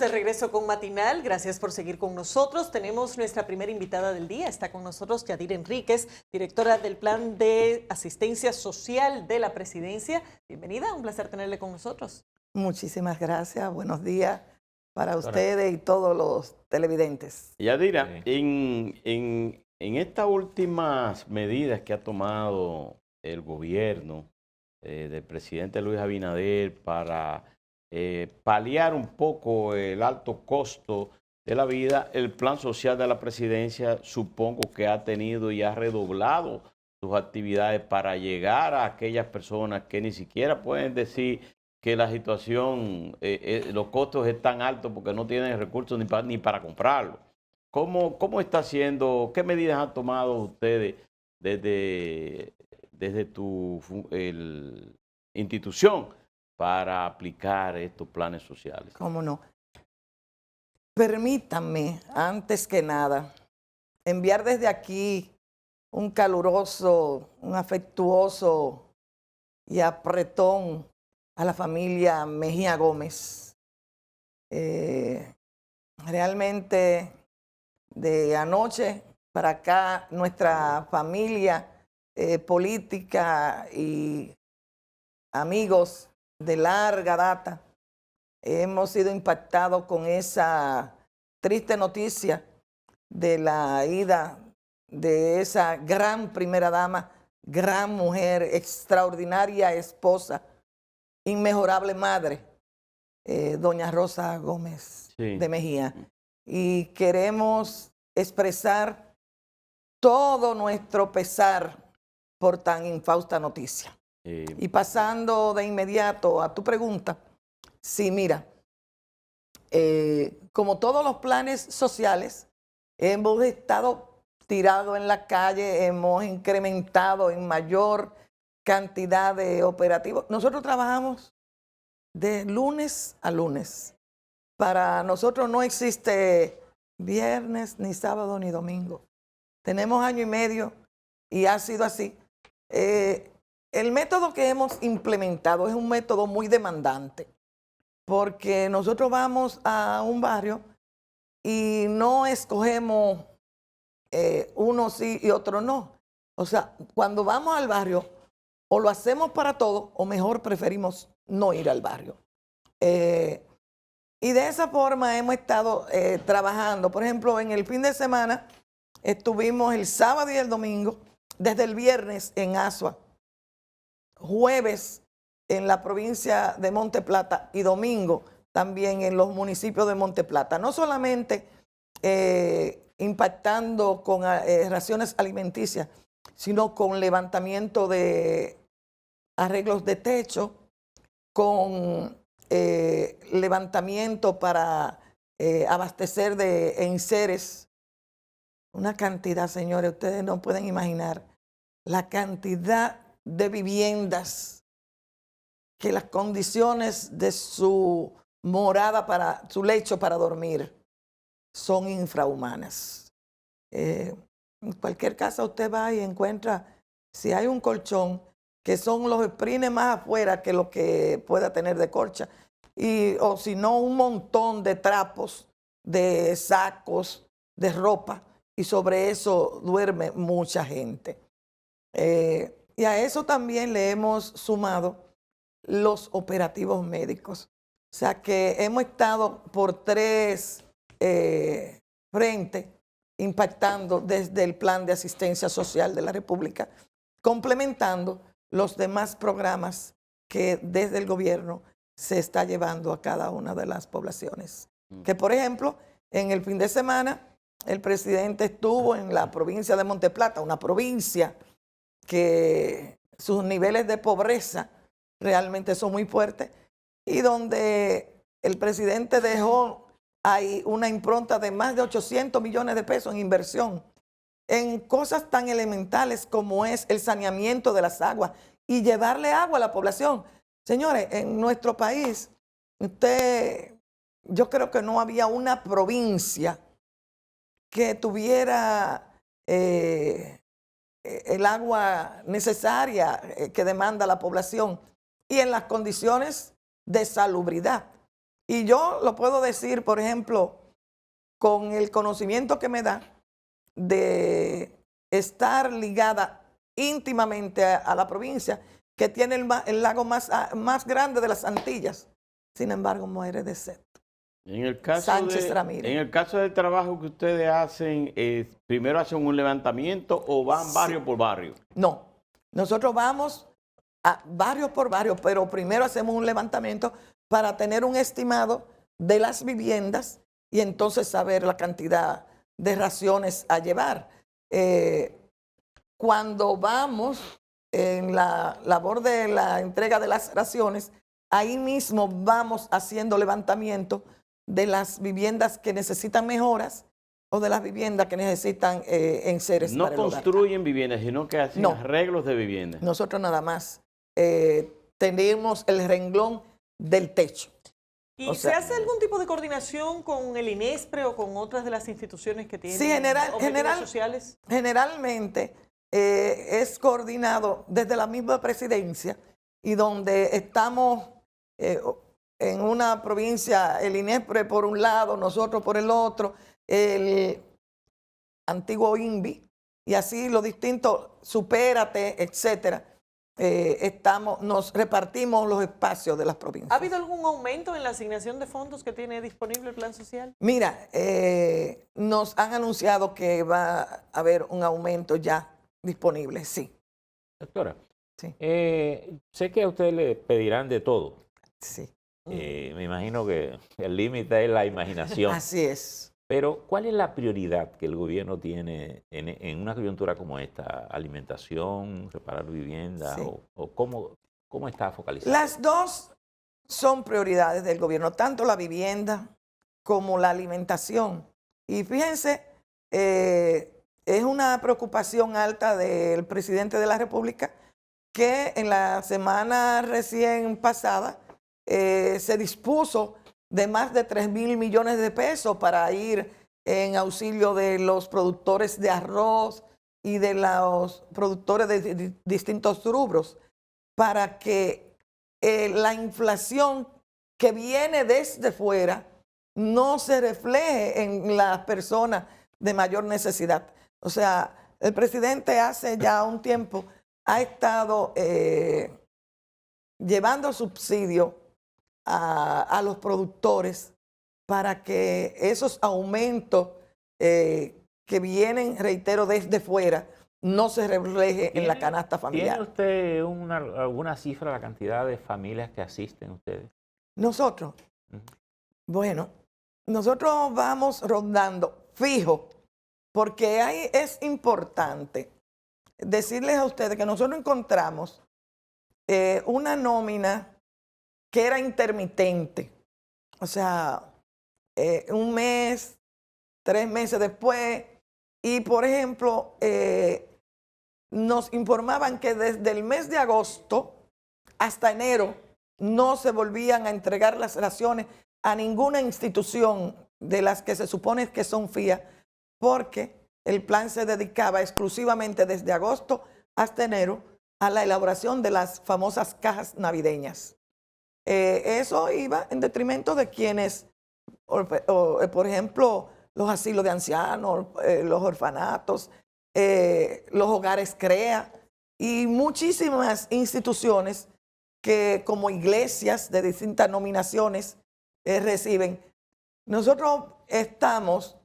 de regreso con Matinal. Gracias por seguir con nosotros. Tenemos nuestra primera invitada del día. Está con nosotros Yadira Enríquez, directora del Plan de Asistencia Social de la Presidencia. Bienvenida, un placer tenerle con nosotros. Muchísimas gracias. Buenos días para ustedes y todos los televidentes. Yadira, en estas últimas medidas que ha tomado el gobierno del presidente Luis Abinader para paliar un poco el alto costo de la vida, el plan social de la presidencia supongo que ha tenido y ha redoblado sus actividades para llegar a aquellas personas que ni siquiera pueden decir que la situación, los costos están altos porque no tienen recursos ni para comprarlo. ¿Cómo está haciendo, qué medidas han tomado ustedes desde tu institución para aplicar estos planes sociales? ¿Cómo no? Permítanme, antes que nada, enviar desde aquí un caluroso, un afectuoso y apretón a la familia Mejía Gómez. Realmente de anoche para acá nuestra familia política y amigos de larga data hemos sido impactados con esa triste noticia de la ida de esa gran primera dama, gran mujer, extraordinaria esposa, inmejorable madre, doña Rosa Gómez de Mejía. Y queremos expresar todo nuestro pesar por tan infausta noticia. Y pasando de inmediato a tu pregunta, sí, mira, como todos los planes sociales, hemos estado tirados en la calle, hemos incrementado en mayor cantidad de operativos. Nosotros trabajamos de lunes a lunes. Para nosotros no existe viernes, ni sábado, ni domingo. Tenemos año y medio y ha sido así. El método que hemos implementado es un método muy demandante, porque nosotros vamos a un barrio y no escogemos uno sí y otro no. O sea, cuando vamos al barrio, o lo hacemos para todos, o mejor preferimos no ir al barrio. Y de esa forma hemos estado trabajando. Por ejemplo, en el fin de semana estuvimos el sábado y el domingo, desde el viernes en Asua, jueves en la provincia de Monte Plata y domingo también en los municipios de Monte Plata. No solamente impactando con raciones alimenticias, sino con levantamiento de arreglos de techo, con levantamiento para abastecer de enseres. Una cantidad, señores, ustedes no pueden imaginar la cantidad de viviendas que las condiciones de su morada, para su lecho para dormir, son infrahumanas. En cualquier casa usted va y encuentra, si hay un colchón, que son los sprines más afuera que lo que pueda tener de colcha, o si no, un montón de trapos, de sacos, de ropa, y sobre eso duerme mucha gente. Y a eso también le hemos sumado los operativos médicos. O sea que hemos estado por tres frentes impactando desde el Plan de Asistencia Social de la República, complementando los demás programas que desde el gobierno se está llevando a cada una de las poblaciones. Que, por ejemplo, en el fin de semana, el presidente estuvo en la provincia de Monte Plata, una provincia que sus niveles de pobreza realmente son muy fuertes y donde el presidente dejó ahí una impronta de más de 800 millones de pesos en inversión en cosas tan elementales como es el saneamiento de las aguas y llevarle agua a la población. Señores, en nuestro país, yo creo que no había una provincia que tuviera el agua necesaria que demanda la población y en las condiciones de salubridad. Y yo lo puedo decir, por ejemplo, con el conocimiento que me da de estar ligada íntimamente a la provincia, que tiene el lago más grande de las Antillas. Sin embargo, muere de sed. En el caso Sánchez Ramírez. En el caso del trabajo que ustedes hacen, ¿primero hacen un levantamiento o van barrio por barrio? No, nosotros vamos a barrio por barrio, pero primero hacemos un levantamiento para tener un estimado de las viviendas y entonces saber la cantidad de raciones a llevar. Cuando vamos en la labor de la entrega de las raciones, ahí mismo vamos haciendo levantamiento de las viviendas que necesitan mejoras o de las viviendas que necesitan enseres. No para el hogar. construyen viviendas, sino que hacen arreglos de viviendas. Nosotros nada más tenemos el renglón del techo. ¿Y se hace algún tipo de coordinación con el INESPRE o con otras de las instituciones que tienen objetivos sociales? Generalmente es coordinado desde la misma presidencia y donde estamos en una provincia, el INESPRE por un lado, nosotros por el otro, el antiguo INVI, y así los distintos, Supérate, etcétera. Nos repartimos los espacios de las provincias. ¿Ha habido algún aumento en la asignación de fondos que tiene disponible el Plan Social? Mira, nos han anunciado que va a haber un aumento ya disponible, sí. Doctora, sí. Sé que a ustedes le pedirán de todo. Sí. Me imagino que el límite es la imaginación. Así es. Pero, ¿cuál es la prioridad que el gobierno tiene en una coyuntura como esta? ¿Alimentación, reparar vivienda? Sí. ¿O cómo está focalizado? Las dos son prioridades del gobierno, tanto la vivienda como la alimentación. Y fíjense, es una preocupación alta del presidente de la República que en la semana recién pasada se dispuso de más de 3.000 millones de pesos para ir en auxilio de los productores de arroz y de los productores de distintos rubros, para que la inflación que viene desde fuera no se refleje en las personas de mayor necesidad. O sea, el presidente hace ya un tiempo ha estado llevando subsidio a los productores para que esos aumentos que vienen, reitero, desde fuera, no se refleje en la canasta familiar. ¿Tiene usted alguna cifra de la cantidad de familias que asisten ustedes? Nosotros, bueno, nosotros vamos rondando fijo, porque ahí es importante decirles a ustedes que nosotros encontramos una nómina que era intermitente. O sea, un mes, 3 meses después. Y, por ejemplo, nos informaban que desde el mes de agosto hasta enero no se volvían a entregar las raciones a ninguna institución de las que se supone que son FIA, porque el plan se dedicaba exclusivamente desde agosto hasta enero a la elaboración de las famosas cajas navideñas. Eso iba en detrimento de quienes, por ejemplo, los asilos de ancianos, los orfanatos, los hogares CREA y muchísimas instituciones que como iglesias de distintas nominaciones reciben. Nosotros estamos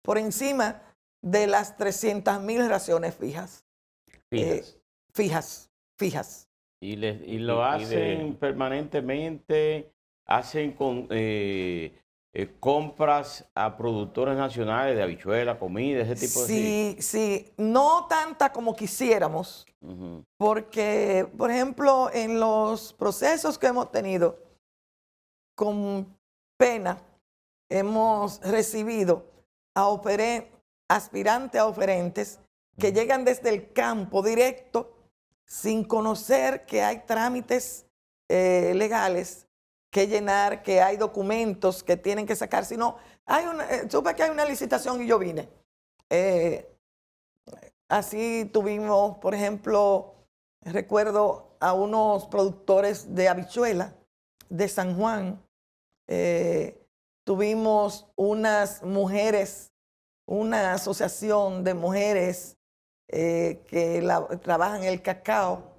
por encima de las 300.000 raciones fijas. Fijas. Y lo hacen permanentemente, hacen compras a productores nacionales de habichuela, comida, ese tipo de cosas. Sí, no tanta como quisiéramos, porque, por ejemplo, en los procesos que hemos tenido, con pena, hemos recibido aspirantes a oferentes que llegan desde el campo directo, sin conocer que hay trámites legales que llenar, que hay documentos que tienen que sacar. Sino, supe que hay una licitación y yo vine. Así tuvimos, por ejemplo, recuerdo a unos productores de habichuela de San Juan, Tuvimos unas mujeres, una asociación de mujeres que trabajan el cacao,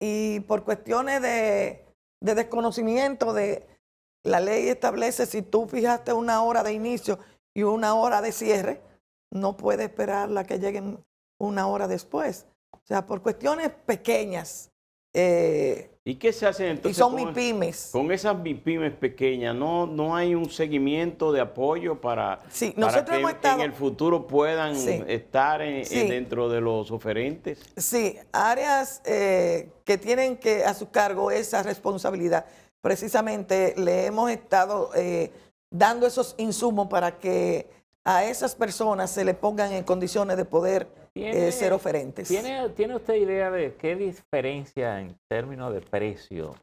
y por cuestiones de desconocimiento de la ley establece, si tú fijaste una hora de inicio y una hora de cierre, no puedes esperar la que lleguen una hora después. O sea, por cuestiones pequeñas. ¿Y qué se hace entonces? Y son MIPYMES. Con esas MIPYMES pequeñas, ¿no hay un seguimiento de apoyo para, Sí, para nosotros que hemos estado, en el futuro puedan sí, estar sí, dentro de los oferentes? Sí, áreas que tienen a su cargo esa responsabilidad. Precisamente le hemos estado dando esos insumos para que a esas personas se le pongan en condiciones de poder ser oferentes. ¿Tiene usted idea de qué diferencia en términos de precio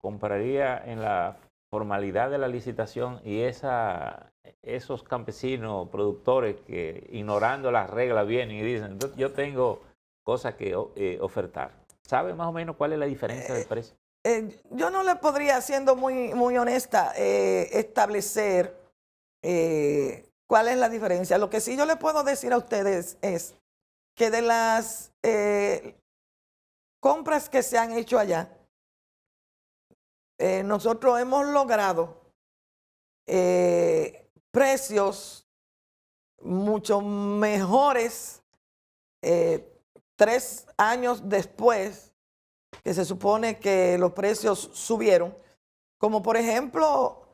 compararía en la formalidad de la licitación y esos campesinos, productores que ignorando las reglas vienen y dicen, yo tengo cosas que ofertar? ¿Sabe más o menos cuál es la diferencia del precio? Yo no le podría, siendo muy honesta, establecer cuál es la diferencia. Lo que sí yo le puedo decir a ustedes es que de las compras que se han hecho allá, nosotros hemos logrado precios mucho mejores 3 años después, que se supone que los precios subieron. Como por ejemplo,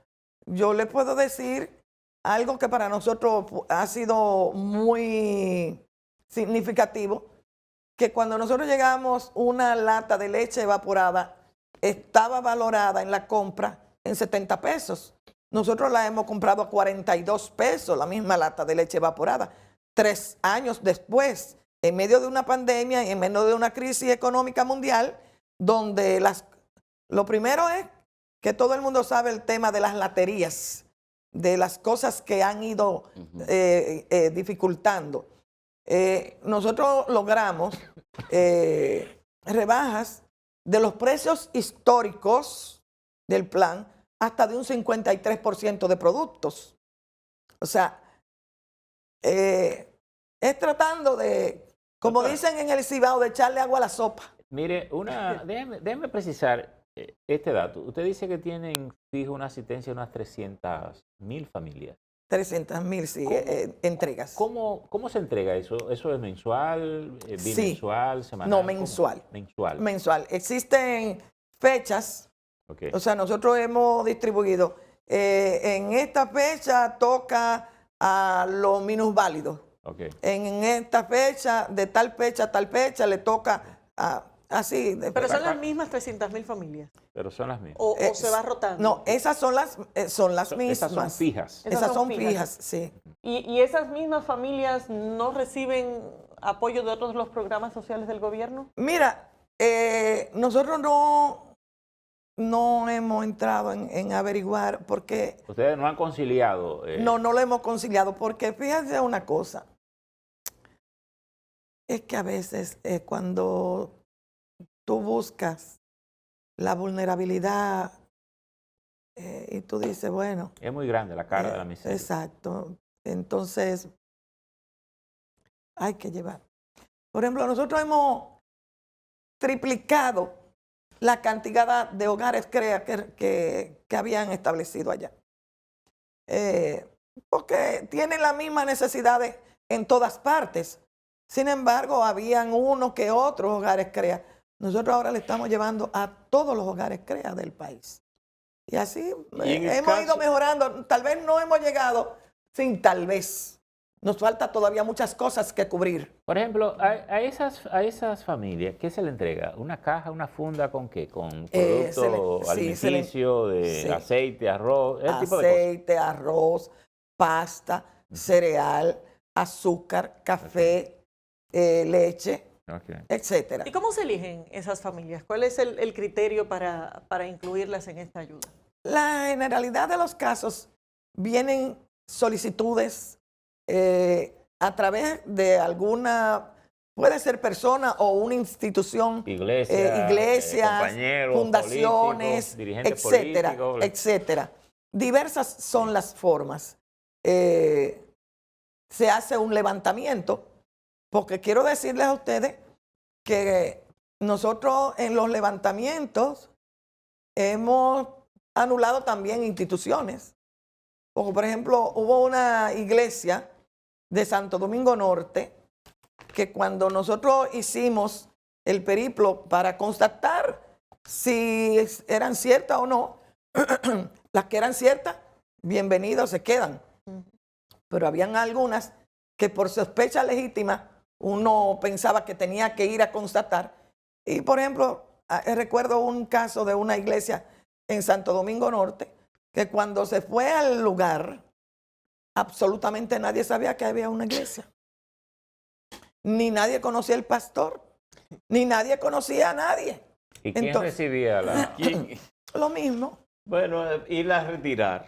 yo le puedo decir algo que para nosotros ha sido muy significativo, que cuando nosotros llegamos, una lata de leche evaporada estaba valorada en la compra en 70 pesos. Nosotros la hemos comprado a 42 pesos, la misma lata de leche evaporada. 3 años después, en medio de una pandemia y en medio de una crisis económica mundial, donde lo primero es que todo el mundo sabe el tema de las laterías, de las cosas que han ido dificultando. Nosotros logramos rebajas de los precios históricos del plan hasta de un 53% de productos. O sea, es tratando de, como dicen en el Cibao, de echarle agua a la sopa. Mire, déjeme precisar este dato. Usted dice que tienen fijo una asistencia de unas 300.000 familias. 300.000, sí, entregas. ¿Cómo se entrega eso? ¿Eso es mensual, bimensual, sí, semanal? No, mensual. Mensual. Mensual. Existen fechas. Okay. O sea, nosotros hemos distribuido. En esta fecha toca a los minusválidos. Okay. En esta fecha, de tal fecha a tal fecha, le toca así. Pero son las mismas 300.000 familias. Pero son las mismas. ¿O se va rotando? No, esas son las mismas. Esas son fijas. Esas son fijas, sí. ¿Y esas mismas familias no reciben apoyo de otros los programas sociales del gobierno? Mira, nosotros no hemos entrado en averiguar porque... Ustedes no han conciliado. No lo hemos conciliado porque fíjense una cosa. Es que a veces cuando tú buscas la vulnerabilidad y tú dices, bueno... Es muy grande la cara de la miseria. Exacto. Entonces, hay que llevar. Por ejemplo, nosotros hemos triplicado la cantidad de hogares CREA que habían establecido allá. Porque tienen las mismas necesidades en todas partes. Sin embargo, habían uno que otros hogares CREA. Nosotros ahora le estamos llevando a todos los hogares CREA del país. Y así hemos ido mejorando. Tal vez no hemos llegado sin tal vez. Nos falta todavía muchas cosas que cubrir. Por ejemplo, a esas familias, ¿qué se le entrega? ¿Una caja, una funda con qué? ¿Con productos alimenticios, de aceite, arroz? Ese tipo de cosas. Aceite, arroz, pasta, cereal, azúcar, café, leche, etcétera. ¿Y cómo se eligen esas familias? ¿Cuál es el criterio para incluirlas en esta ayuda? La generalidad de los casos vienen solicitudes a través de alguna puede ser persona o una institución, iglesias, compañeros, fundaciones, políticos, dirigentes etcétera, políticos. etcétera. Diversas son las formas. Se hace un levantamiento, porque quiero decirles a ustedes que nosotros en los levantamientos hemos anulado también instituciones. Porque, por ejemplo, hubo una iglesia de Santo Domingo Norte que cuando nosotros hicimos el periplo para constatar si eran ciertas o no, las que eran ciertas, bienvenidos, se quedan. Pero habían algunas que por sospecha legítima uno pensaba que tenía que ir a constatar. Y, por ejemplo, recuerdo un caso de una iglesia en Santo Domingo Norte que cuando se fue al lugar, absolutamente nadie sabía que había una iglesia. Ni nadie conocía al pastor, ni nadie conocía a nadie. ¿Y quién recibía la...? Lo mismo. Bueno, ir a retirar.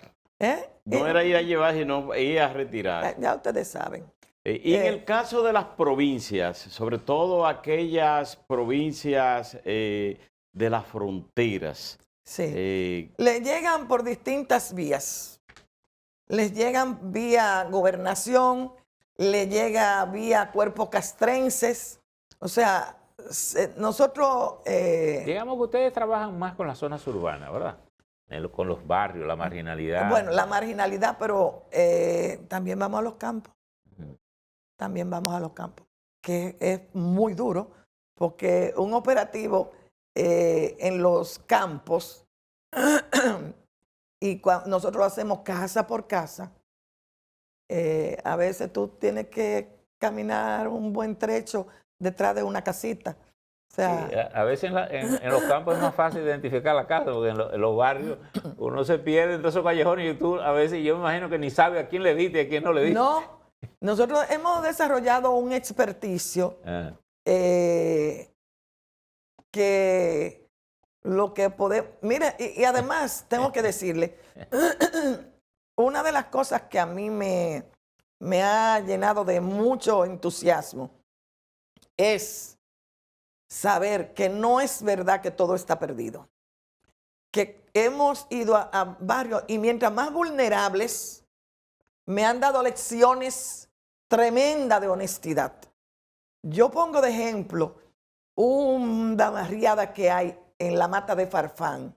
No era ir a llevar, sino ir a retirar. Ya ustedes saben. Y en el caso de las provincias, sobre todo aquellas provincias de las fronteras. Sí. Le llegan por distintas vías. Les llegan vía gobernación, le llega vía cuerpos castrenses. O sea, nosotros... Digamos que ustedes trabajan más con las zonas urbanas, ¿verdad? Con los barrios, la marginalidad. Bueno, la marginalidad, pero también vamos a los campos. También vamos a los campos, que es muy duro, porque un operativo en los campos, y nosotros lo hacemos casa por casa, a veces tú tienes que caminar un buen trecho detrás de una casita. O sea, sí, a veces en los campos es más fácil identificar la casa, porque en los barrios uno se pierde en todos esos callejones y tú a veces yo me imagino que ni sabe a quién le diste y a quién no le diste. No, nosotros hemos desarrollado un experticio que lo que podemos... Mire, y además tengo que decirle, una de las cosas que a mí me ha llenado de mucho entusiasmo es saber que no es verdad que todo está perdido. Que hemos ido a barrios y mientras más vulnerables me han dado lecciones tremendas de honestidad. Yo pongo de ejemplo una barriada que hay en la Mata de Farfán,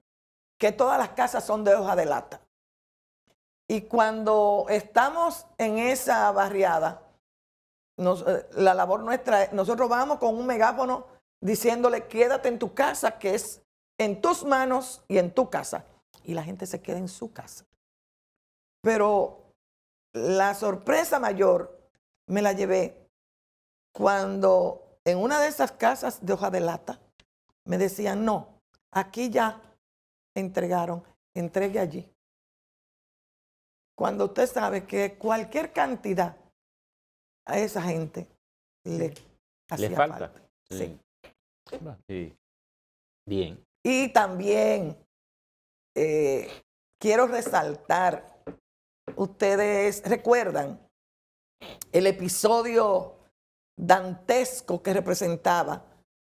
que todas las casas son de hoja de lata. Y cuando estamos en esa barriada, la labor nuestra, nosotros vamos con un megáfono diciéndole, quédate en tu casa, que es en tus manos y en tu casa. Y la gente se queda en su casa. Pero la sorpresa mayor me la llevé cuando en una de esas casas de hoja de lata me decían, no, aquí ya entregaron, entregue allí. Cuando usted sabe que cualquier cantidad a esa gente le hacía falta. Sí. Sí. Bien. Y también quiero resaltar, ustedes recuerdan el episodio dantesco que representaba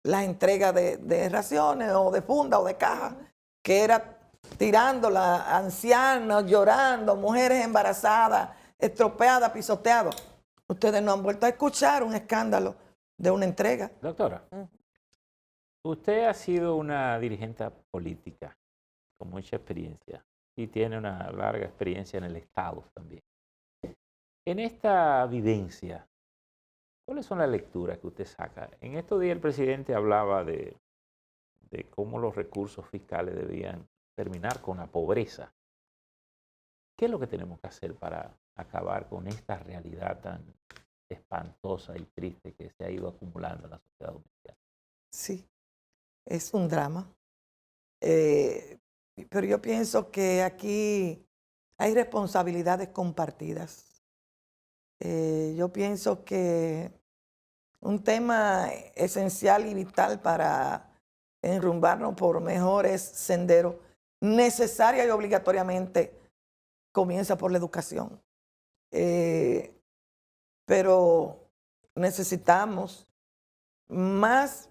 la entrega de raciones o de funda o de caja, que era tirándola, ancianos llorando, mujeres embarazadas, estropeadas, pisoteadas. Ustedes no han vuelto a escuchar un escándalo de una entrega. Doctora, usted ha sido una dirigente política con mucha experiencia y tiene una larga experiencia en el Estado también. En esta vivencia, ¿cuáles son las lecturas que usted saca? En estos días el presidente hablaba de cómo los recursos fiscales debían terminar con la pobreza. ¿Qué es lo que tenemos que hacer para acabar con esta realidad tan espantosa y triste que se ha ido acumulando en la sociedad dominicana? Sí, es un drama. Pero yo pienso que aquí hay responsabilidades compartidas. Yo pienso que un tema esencial y vital para enrumbarnos por mejores senderos, necesaria y obligatoriamente, comienza por la educación. Pero necesitamos más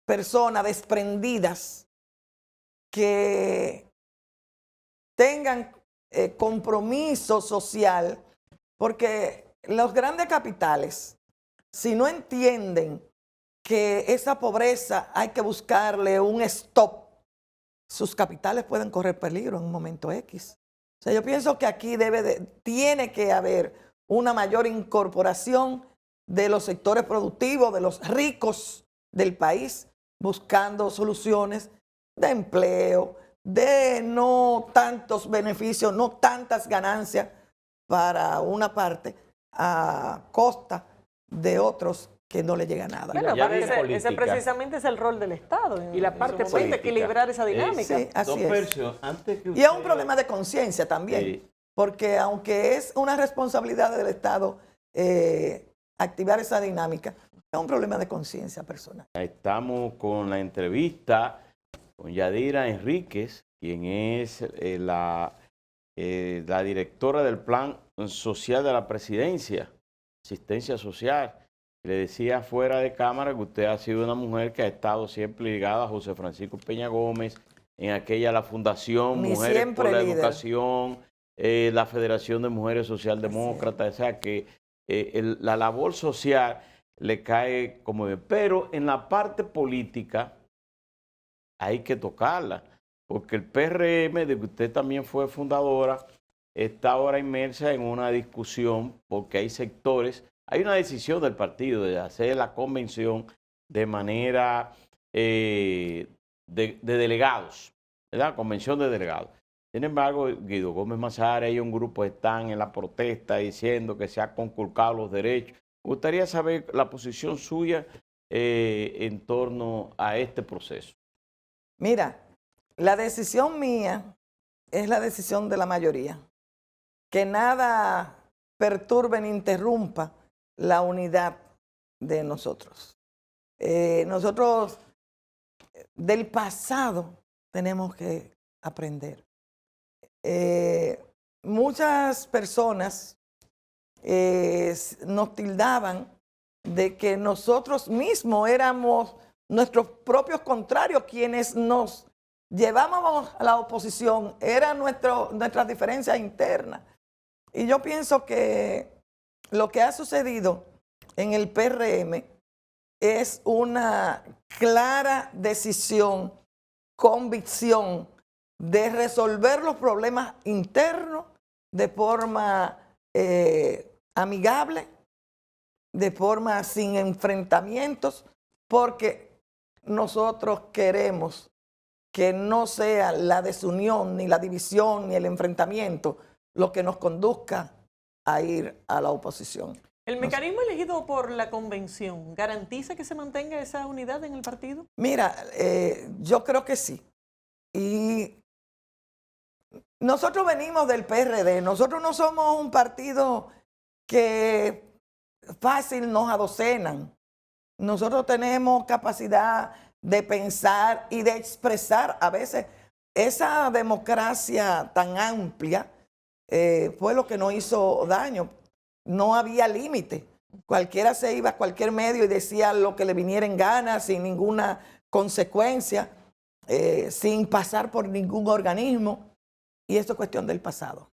personas desprendidas que tengan compromiso social, porque los grandes capitales, si no entienden que esa pobreza hay que buscarle un stop, sus capitales pueden correr peligro en un momento X. O sea, yo pienso que aquí tiene que haber una mayor incorporación de los sectores productivos, de los ricos del país, buscando soluciones de empleo, de no tantos beneficios, no tantas ganancias para una parte a costa de otros que no le llega nada. Bueno, Ya pero viene ese política. precisamente es el rol del Estado. Y la parte de política. equilibrar esa dinámica. Sí, así es. Percio, antes que Y es un usted- problema de conciencia también, Sí. porque aunque es una responsabilidad del Estado activar esa dinámica, es un problema de conciencia personal. Estamos con la entrevista con Yadira Enríquez, quien es la directora del Plan Social de la Presidencia, Asistencia Social. Le decía fuera de cámara que usted ha sido una mujer que ha estado siempre ligada a José Francisco Peña Gómez, en aquella la Fundación Mi Mujeres por siempre la líder. Educación, la Federación de Mujeres Socialdemócratas, o sea que la labor social le cae como bien. Pero en la parte política hay que tocarla, porque el PRM, de que usted también fue fundadora, está ahora inmersa en una discusión, porque hay sectores, hay una decisión del partido de hacer la convención de manera de delegados, ¿verdad? Convención de delegados. Sin embargo, Guido Gómez Mazara y un grupo están en la protesta diciendo que se han conculcado los derechos. Me gustaría saber la posición suya en torno a este proceso. Mira, la decisión mía es la decisión de la mayoría. Que nada perturbe ni interrumpa la unidad de nosotros. Nosotros del pasado tenemos que aprender. Muchas personas nos tildaban de que nosotros mismos éramos nuestros propios contrarios, quienes nos llevábamos a la oposición, eran nuestras diferencias internas. Y yo pienso que lo que ha sucedido en el PRM es una clara decisión, convicción de resolver los problemas internos de forma amigable, de forma sin enfrentamientos, porque nosotros queremos que no sea la desunión, ni la división, ni el enfrentamiento lo que nos conduzca a ir a la oposición. ¿El mecanismo elegido por la convención garantiza que se mantenga esa unidad en el partido? Mira, yo creo que sí. Y nosotros venimos del PRD, nosotros no somos un partido que fácil nos adocenan. Nosotros tenemos capacidad de pensar y de expresar a veces esa democracia tan amplia. Fue lo que nos hizo daño. No había límite. Cualquiera se iba a cualquier medio y decía lo que le viniera en gana, sin ninguna consecuencia, sin pasar por ningún organismo. Y esto es cuestión del pasado.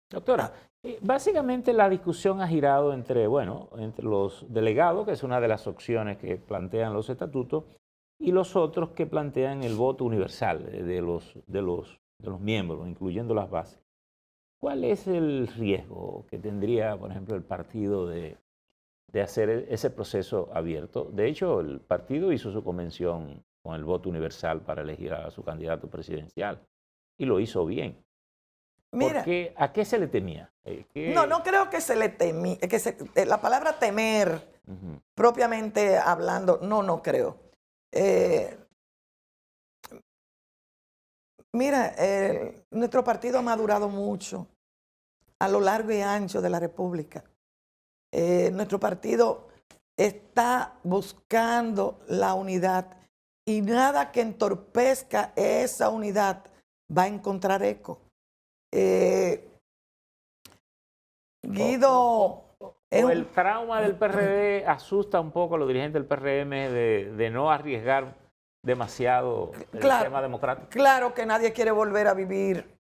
Doctora, básicamente la discusión ha girado entre los delegados, que es una de las opciones que plantean los estatutos, y los otros que plantean el voto universal de los miembros, incluyendo las bases. ¿Cuál es el riesgo que tendría, por ejemplo, el partido de hacer ese proceso abierto? De hecho, el partido hizo su convención con el voto universal para elegir a su candidato presidencial y lo hizo bien. Mira, ¿A qué se le temía? no creo que se le temía, la palabra temer, propiamente hablando, no creo. Mira, nuestro partido ha madurado mucho a lo largo y ancho de la República. Nuestro partido está buscando la unidad y nada que entorpezca esa unidad va a encontrar eco. Guido O el trauma del PRD asusta un poco a los dirigentes del PRM de no arriesgar demasiado el tema democrático. Claro que nadie quiere volver a vivir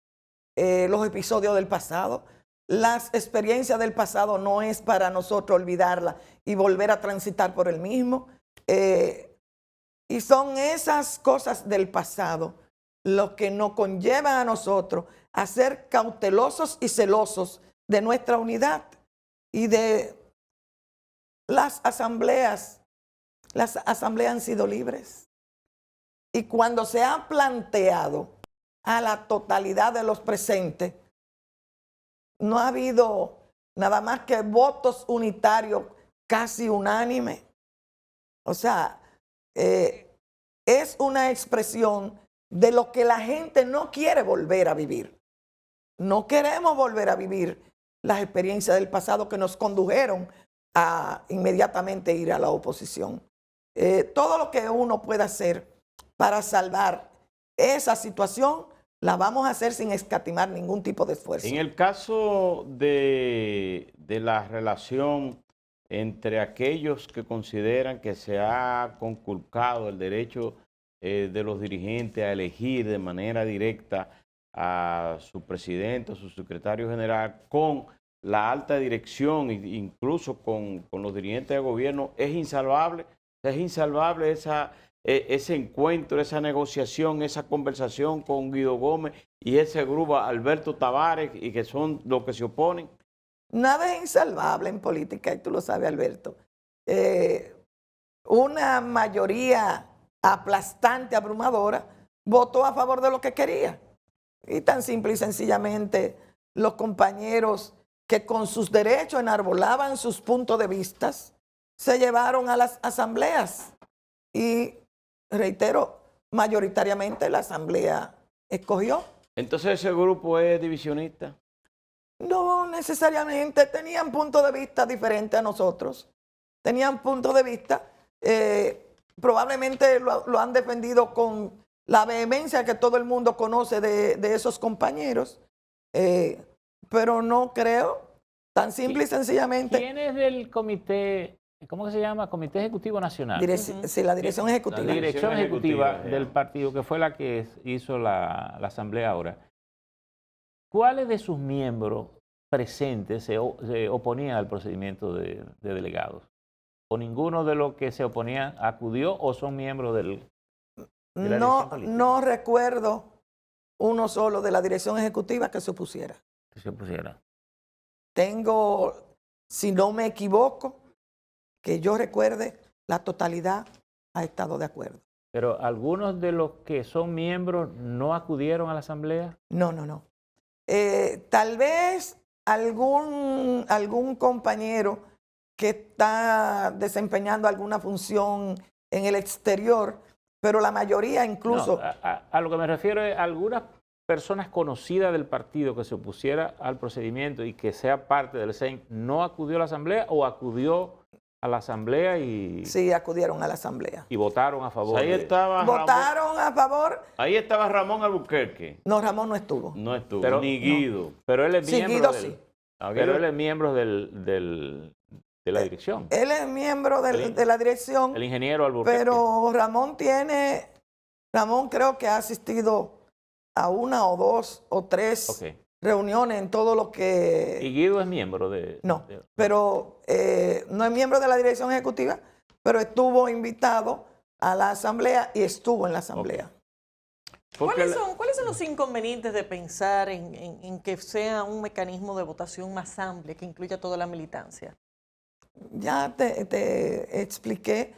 los episodios del pasado. Las experiencias del pasado no es para nosotros olvidarlas y volver a transitar por el mismo. Y son esas cosas del pasado lo que nos conllevan a nosotros a ser cautelosos y celosos de nuestra unidad y de las asambleas. Las asambleas han sido libres. Y cuando se ha planteado a la totalidad de los presentes, no ha habido nada más que votos unitarios casi unánimes. O sea, es una expresión de lo que la gente no quiere volver a vivir. No queremos volver a vivir las experiencias del pasado que nos condujeron a inmediatamente ir a la oposición. Todo lo que uno pueda hacer para salvar esa situación, la vamos a hacer sin escatimar ningún tipo de esfuerzo. En el caso de la relación entre aquellos que consideran que se ha conculcado el derecho de los dirigentes a elegir de manera directa a su presidente, a su secretario general, con la alta dirección e incluso con los dirigentes de gobierno, es insalvable ese encuentro, esa negociación, esa conversación con Guido Gómez y ese grupo Alberto Tavares, y que son los que se oponen. Nada es insalvable en política, y tú lo sabes, Alberto. Una mayoría aplastante, abrumadora, votó a favor de lo que quería. Y tan simple y sencillamente los compañeros que con sus derechos enarbolaban sus puntos de vista, se llevaron a las asambleas. Y reitero, mayoritariamente la asamblea escogió. Entonces ese grupo es divisionista. No necesariamente, tenían puntos de vista diferentes a nosotros. Tenían puntos de vista, probablemente lo han defendido con la vehemencia que todo el mundo conoce de esos compañeros, pero no creo, tan simple y sencillamente. ¿Quién es del comité, cómo que se llama? Comité Ejecutivo Nacional. Sí, la dirección ejecutiva. La dirección ejecutiva del partido, que fue la que hizo la asamblea ahora. ¿Cuáles de sus miembros presentes se oponían al procedimiento de delegados? ¿O ninguno de los que se oponían acudió o son miembros de la dirección política? No recuerdo uno solo de la dirección ejecutiva que se opusiera. Que se opusiera. Tengo, si no me equivoco, que yo recuerde, la totalidad ha estado de acuerdo. Pero algunos de los que son miembros no acudieron a la asamblea. No. Tal vez algún compañero que está desempeñando alguna función en el exterior, pero la mayoría incluso. No, a lo que me refiero es algunas personas conocidas del partido que se opusiera al procedimiento y que sea parte del CEN, ¿no acudió a la asamblea o acudió a la asamblea y...? Sí, acudieron a la asamblea. Y votaron a favor. Ahí estaba ¿Votaron a favor? Ahí estaba Ramón Albuquerque. No, Ramón no estuvo. No estuvo, Pero, ni Guido. No, pero él es Sí, miembro Guido del, sí. pero él es miembro de la dirección. Él es miembro de la dirección. El ingeniero Albuquerque. Pero Ramón creo que ha asistido a una o dos o tres reuniones en todo lo que... ¿Y Guido es miembro de...? No, pero no es miembro de la dirección ejecutiva, pero estuvo invitado a la asamblea y estuvo en la asamblea. ¿Cuáles son los inconvenientes de pensar en que sea un mecanismo de votación más amplio que incluya toda la militancia? Ya te expliqué.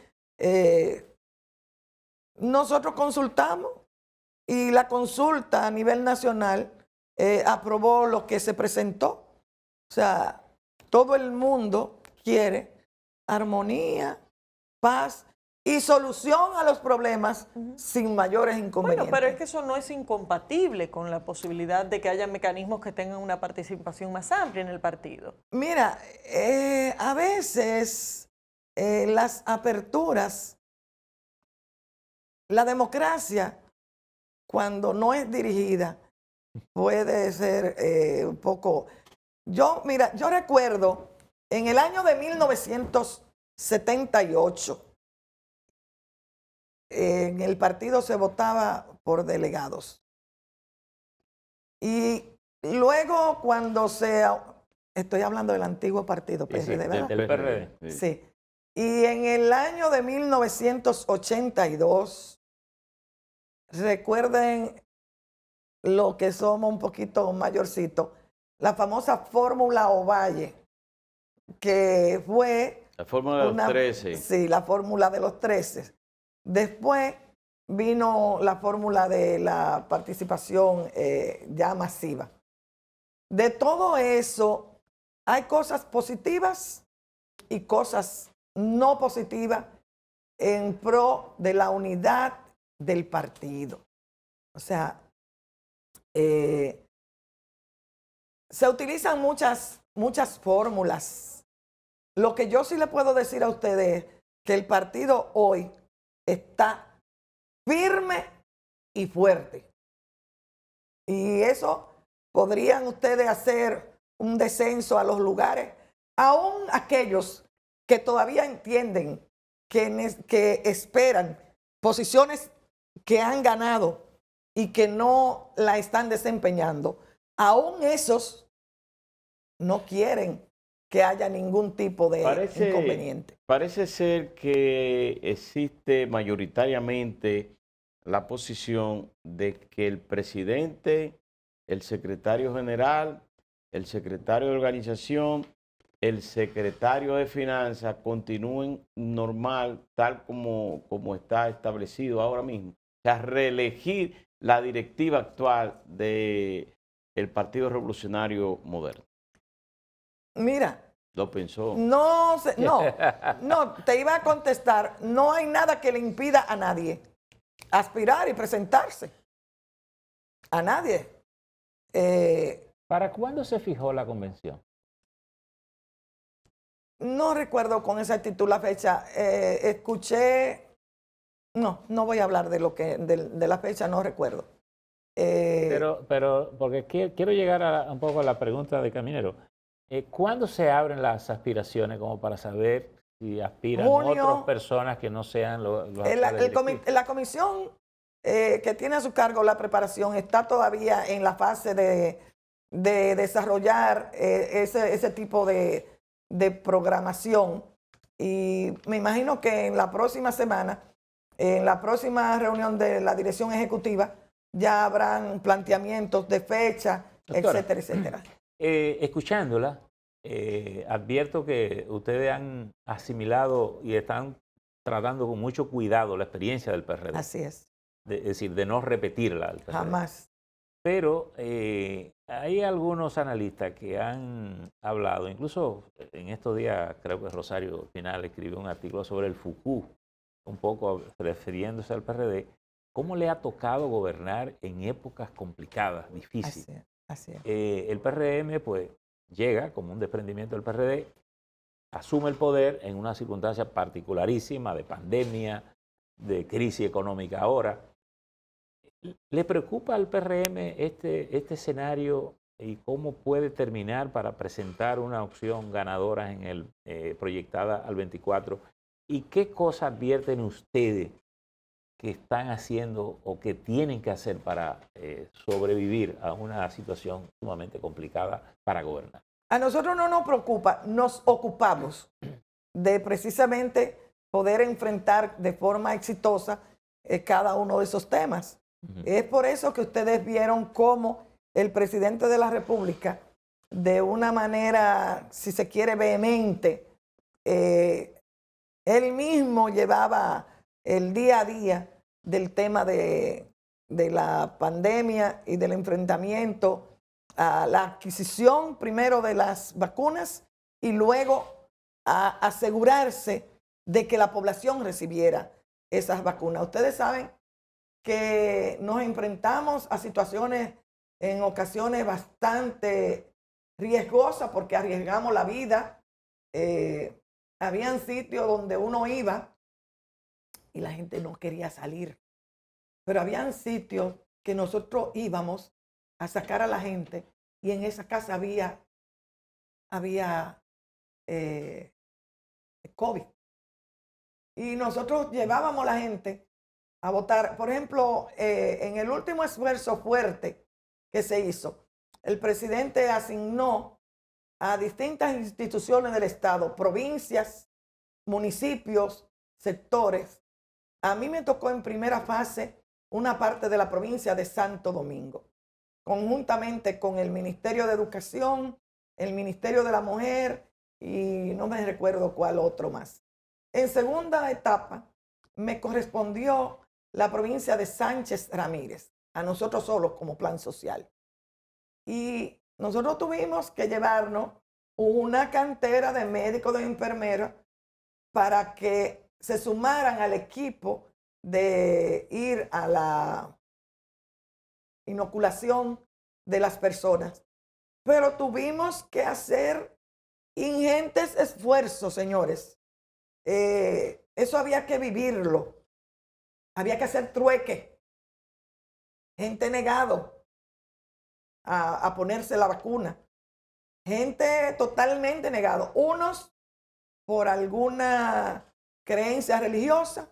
Nosotros consultamos y la consulta a nivel nacional aprobó lo que se presentó. O sea, todo el mundo quiere armonía, paz y solución a los problemas sin mayores inconvenientes. Bueno, pero es que eso no es incompatible con la posibilidad de que haya mecanismos que tengan una participación más amplia en el partido. Mira, a veces las aperturas, la democracia, cuando no es dirigida, puede ser un poco... Yo recuerdo En el año de 1978, en el partido se votaba por delegados. Y luego cuando estoy hablando del antiguo partido PRD, ¿verdad? Del PRD. Sí. Y en el año de 1982, recuerden lo que somos un poquito mayorcitos, la famosa fórmula Ovalle, que fue... La fórmula de los 13. Sí, la fórmula de los 13. Después vino la fórmula de la participación ya masiva. De todo eso, hay cosas positivas y cosas no positivas en pro de la unidad del partido. O sea, se utilizan muchas fórmulas. Lo que yo sí le puedo decir a ustedes es que el partido hoy está firme y fuerte. Y eso podrían ustedes hacer un descenso a los lugares, aún aquellos que todavía entienden que esperan posiciones que han ganado y que no la están desempeñando, aún esos no quieren que haya ningún tipo de inconveniente. Parece ser que existe mayoritariamente la posición de que el presidente, el secretario general, el secretario de organización, el secretario de finanzas continúen normal, tal como está establecido ahora mismo. O sea, reelegir la directiva actual del Partido Revolucionario Moderno. Mira, ¿Lo pensó? no, te iba a contestar, no hay nada que le impida a nadie aspirar y presentarse. A nadie. ¿Para cuándo se fijó la convención? No recuerdo con exactitud la fecha. Escuché, no voy a hablar de la fecha, no recuerdo. Pero porque quiero llegar un poco a la pregunta de Caminero. ¿Cuándo se abren las aspiraciones como para saber si aspiran otras personas que no sean los la comisión que tiene a su cargo la preparación está todavía en la fase de desarrollar ese tipo de programación, y me imagino que en la próxima semana, en la próxima reunión de la dirección ejecutiva, ya habrán planteamientos de fecha, Doctora, etcétera, etcétera. Escuchándola, advierto que ustedes han asimilado y están tratando con mucho cuidado la experiencia del PRD. Así es. Es decir, de no repetirla al PRD. Jamás. Pero hay algunos analistas que han hablado, incluso en estos días creo que Rosario Pinal escribió un artículo sobre el FUCU, un poco refiriéndose al PRD, cómo le ha tocado gobernar en épocas complicadas, difíciles. Así es. El PRM pues llega como un desprendimiento del PRD, asume el poder en una circunstancia particularísima de pandemia, de crisis económica ahora. ¿Le preocupa al PRM este escenario y cómo puede terminar para presentar una opción ganadora en el proyectada al 24? ¿Y qué cosas advierten ustedes que están haciendo o que tienen que hacer para sobrevivir a una situación sumamente complicada para gobernar? A nosotros no nos preocupa, nos ocupamos de precisamente poder enfrentar de forma exitosa cada uno de esos temas. Es por eso que ustedes vieron cómo el presidente de la República, de una manera, si se quiere, vehemente, él mismo llevaba el día a día del tema de la pandemia y del enfrentamiento a la adquisición primero de las vacunas y luego a asegurarse de que la población recibiera esas vacunas. Ustedes saben que nos enfrentamos a situaciones en ocasiones bastante riesgosas porque arriesgamos la vida. Habían sitios donde uno iba y la gente no quería salir, pero habían sitios que nosotros íbamos a sacar a la gente y en esa casa había COVID. Y nosotros llevábamos a la gente a votar. Por ejemplo, en el último esfuerzo fuerte que se hizo, el presidente asignó a distintas instituciones del Estado, provincias, municipios, sectores. A mí me tocó en primera fase una parte de la provincia de Santo Domingo, conjuntamente con el Ministerio de Educación, el Ministerio de la Mujer y no me recuerdo cuál otro más. En segunda etapa me correspondió la provincia de Sánchez Ramírez, a nosotros solos como plan social. Y nosotros tuvimos que llevarnos una cantera de médicos, de enfermeras, para que se sumaran al equipo de ir a la inoculación de las personas. Pero tuvimos que hacer ingentes esfuerzos, señores. Eso había que vivirlo. Había que hacer trueque. Gente negado a ponerse la vacuna. Gente totalmente negado. Unos por alguna creencia religiosa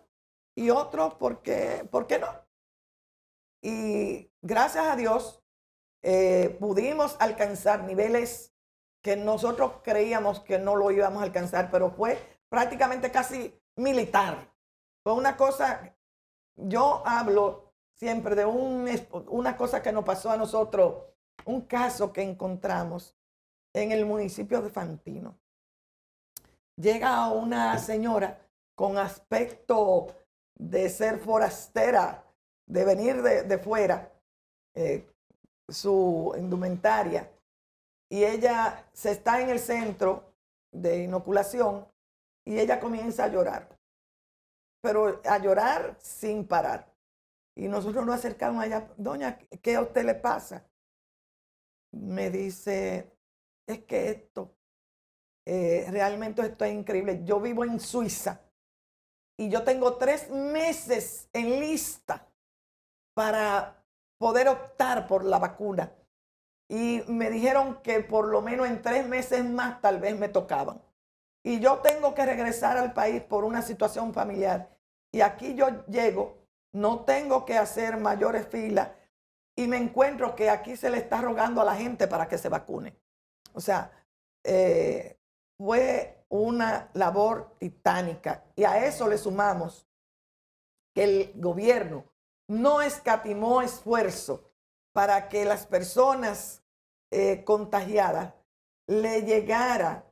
y otros porque, ¿por qué no? Y gracias a Dios pudimos alcanzar niveles que nosotros creíamos que no lo íbamos a alcanzar, pero fue prácticamente casi militar. Fue una cosa, yo hablo siempre de una cosa que nos pasó a nosotros, un caso que encontramos en el municipio de Fantino. Llega una señora con aspecto de ser forastera, de venir de fuera, su indumentaria, y ella se está en el centro de inoculación y ella comienza a llorar, pero a llorar sin parar. Y nosotros nos acercamos allá, doña, ¿qué a usted le pasa? Me dice, es que esto, realmente esto es increíble. Yo vivo en Suiza y yo tengo 3 meses en lista para poder optar por la vacuna. Y me dijeron que por lo menos en 3 meses más tal vez me tocaban. Y yo tengo que regresar al país por una situación familiar. Y aquí yo llego, no tengo que hacer mayores filas y me encuentro que aquí se le está rogando a la gente para que se vacune. O sea, fue una labor titánica. Y a eso le sumamos que el gobierno no escatimó esfuerzo para que las personas contagiadas le llegara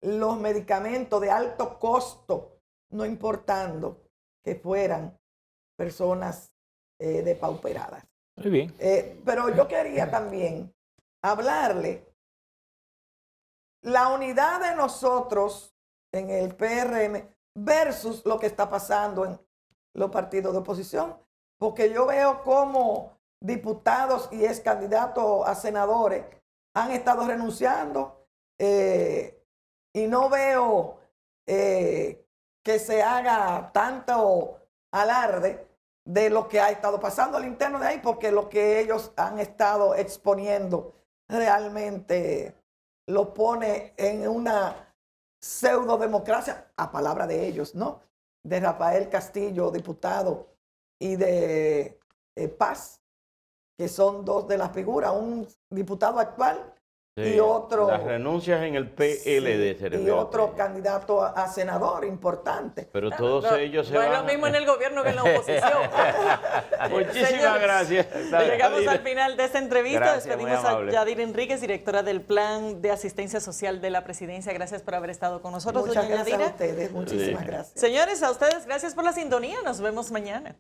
los medicamentos de alto costo, no importando que fueran personas depauperadas. Muy bien. Pero yo quería también hablarle la unidad de nosotros en el PRM versus lo que está pasando en los partidos de oposición, porque yo veo cómo diputados y ex candidatos a senadores han estado renunciando y no veo que se haga tanto alarde de lo que ha estado pasando al interno de ahí, porque lo que ellos han estado exponiendo realmente lo pone en una pseudodemocracia, a palabra de ellos, ¿no? De Rafael Castillo, diputado, y de Paz, que son 2 de las figuras, un diputado actual y otro... Las renuncias en el PLD. Sí, y otro candidato a senador importante. Pero todos ellos se no van... es lo mismo en el gobierno que en la oposición. Muchísimas Señores, gracias. Llegamos al final de esta entrevista. Gracias, Despedimos muy a amable. Yadir Enríquez, directora del Plan de Asistencia Social de la Presidencia. Gracias por haber estado con nosotros, Muchas doña gracias Yadira. a ustedes, muchísimas gracias. Señores, a ustedes, gracias por la sintonía. Nos vemos mañana.